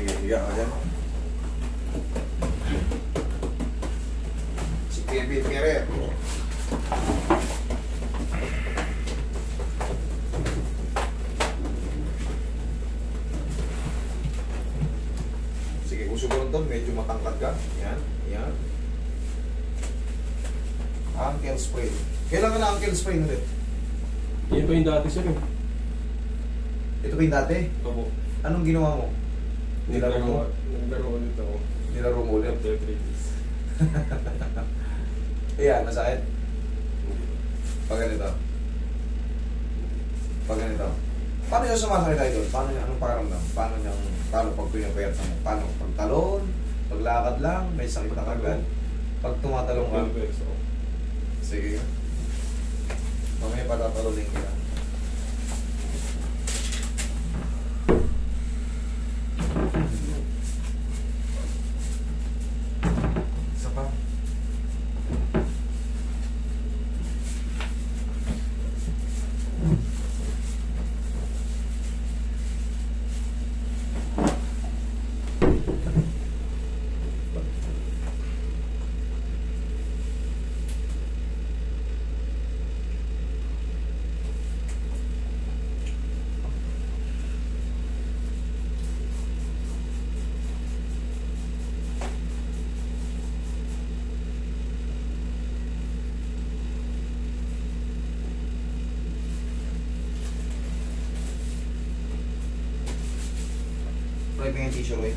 Sige, higa ka dyan. Si Kevin Ferrer. Sige, usugon doon. Medyo matangkad ka. Yan, yan. Ankle sprain. Kailan ka na ankle sprain ulit? Yan pa yung dati sir eh. Ito ba yung dati? Opo. Anong ginawa mo? Nilaro mo? Naglaro ulit ako. Nilaro mo ulit? After 3 days. Ayan, masakit? Pag ganito. Pag ganito. Paano yung sumasakit tayo doon? Paano yung anong pakiramdam? Paano pag pinapayat mo? Paano? Pag talon? Paglakad lang? May sakit na kagad? Pag tumatalong ka? Sige. Mamaya patatalonin kita. Isa pa. Try pa yung tissue, Roy.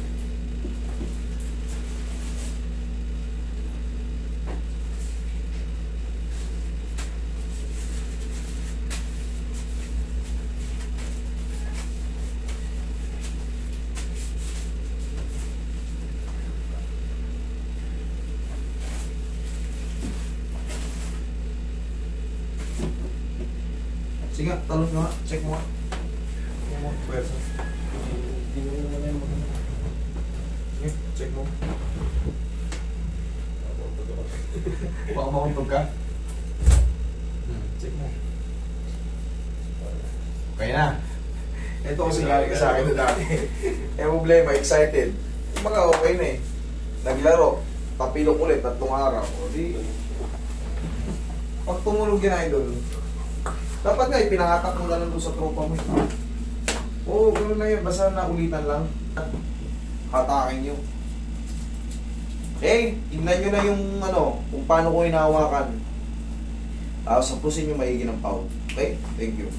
Sige, talon nga. Check mo nga. Check mo. Pwersa. Sige, check mo. Baka makuntog ka. Check mo. Okay na. Ito kasi galing ka sa akin na dati. Eh, problema, excited. Yung mga okay na eh. Naglaro. Tapilok ulit, 3 araw. O di. Pag tumulog yan, idol, dapat nga, pinangatak mo na lang doon sa tropa mo. Oo, gano'n na yun. Basta naulitan lang. Hatakin nyo. Eh, tignan nyo na yung kung paano ko hinahawakan. Tapos, sapusin nyo maigi ng pout. Okay? Thank you.